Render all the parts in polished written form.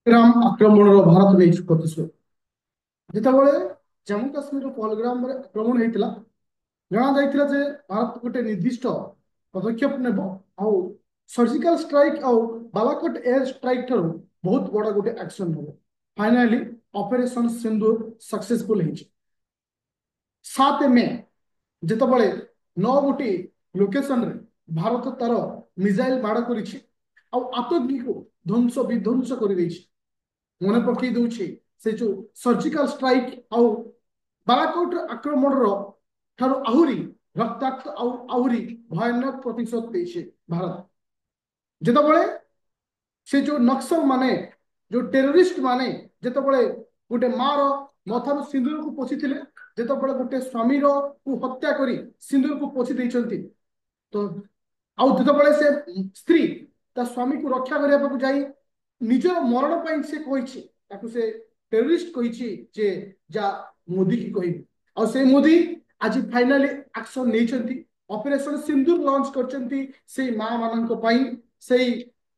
ପହଲଗ୍ରାମ ଆକ୍ରମଣର ଭାରତ ନେଇଛି ପ୍ରତିଶୋଧ। ଯେତେବେଳେ ଜାମ୍ମୁ କାଶ୍ମୀରର ପହଲଗ୍ରାମରେ ଆକ୍ରମଣ ହେଇଥିଲା, ଜଣାଯାଇଥିଲା ଯେ ଭାରତ ଗୋଟେ ନିର୍ଦ୍ଦିଷ୍ଟ ପଦକ୍ଷେପ ନେବ ଆଉ ସର୍ଜିକାଲ ଷ୍ଟ୍ରାଇକ୍ ଆଉ ବାଲାକୋଟ ଏୟାର ଷ୍ଟ୍ରାଇକ୍ ଠାରୁ ବହୁତ ବଡ଼ ଗୋଟେ ଆକ୍ସନ ହେବ। ଫାଇନାଲି ଅପରେସନ ସିନ୍ଦୁର ସକ୍ସେସଫୁଲ ହେଇଛି। 7 ମେ ଯେତେବେଳେ 9 ଗୋଟି ଲୋକେସନରେ ଭାରତ ତାର ମିସାଇଲ ମାଡ଼ କରିଛି ଆଉ ଆତଙ୍କୀକୁ ଧ୍ୱଂସ ବିଧ୍ୱଂସ କରିଦେଇଛି। ମନେ ପକେଇ ଦଉଛି ସେ ଯୋଉ ସର୍ଜିକାଲ ଷ୍ଟ୍ରାଇକ୍ ଆଉ ବାଲାକୋଟ ଆକ୍ରମଣର ଠାରୁ ଆହୁରି ରକ୍ତାକ୍ତ ଆଉ ଆହୁରି ଭୟାନକ ପ୍ରତିଶୋଧ ଦେଇଛି ଭାରତ। ଯେତେବେଳେ ସେ ଯୋଉ ନକ୍ସଲ ମାନେ ଯୋଉ ଟେରୋରିଷ୍ଟ ମାନେ ଯେତେବେଳେ ଗୋଟେ ମାର ମଥାରୁ ସିନ୍ଦୁରକୁ ପୋଛିଥିଲେ, ଯେତେବେଳେ ଗୋଟେ ସ୍ୱାମୀର କୁ ହତ୍ୟା କରି ସିନ୍ଦୁରକୁ ପୋଛି ଦେଇଛନ୍ତି, ତ ଆଉ ଯେତେବେଳେ ସେ ସ୍ତ୍ରୀ ତା ସ୍ୱାମୀକୁ ରକ୍ଷା କରିବାକୁ ଯାଇ ନିଜର ମରଣ ପାଇଁ ସେ କହିଛି, ତାକୁ ସେ ଟେରରିଷ୍ଟ କହିଛି ଯେ ଯା ମୋଦି କି କହିବି। ଆଉ ସେ ମୋଦି ଆଜି ଫାଇନାଲି ଆକ୍ସନ ନେଇଛନ୍ତି, ଅପରେସନ ସିନ୍ଦୁର ଲଞ୍ଚ କରିଛନ୍ତି ସେଇ ମା ମାନଙ୍କ ପାଇଁ, ସେଇ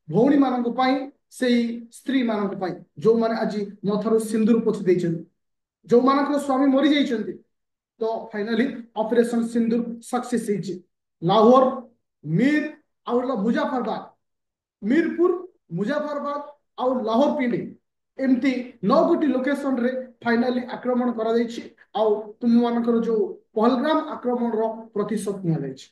ଭଉଣୀ ମାନଙ୍କ ପାଇଁ, ସେଇ ସ୍ତ୍ରୀ ମାନଙ୍କ ପାଇଁ ଯୋଉମାନେ ଆଜି ମଥାରୁ ସିନ୍ଦୁର ପୋଛି ଦେଇଛନ୍ତି, ଯୋଉମାନଙ୍କର ସ୍ୱାମୀ ମରିଯାଇଛନ୍ତି। ତ ଫାଇନାଲି ଅପରେସନ ସିନ୍ଦୁର ସକ୍ସେସ ହେଇଛି। ଲାହୋର, ମିର ଆଉ ମୁଜାଫରବାଦ, ମିରପୁର, ମୁଜାଫରବାଦ ଆଉ ଲାହୋର ପିଣ୍ଡି, ଏମିତି 9 ଗୋଟି ଲୋକେସନରେ ଫାଇନାଲି ଆକ୍ରମଣ କରାଯାଇଛି ଆଉ ତୁମମାନଙ୍କର ଯୋଉ ପହଲଗ୍ରାମ ଆକ୍ରମଣର ପ୍ରତିଶୋଧ ନିଆଯାଇଛି।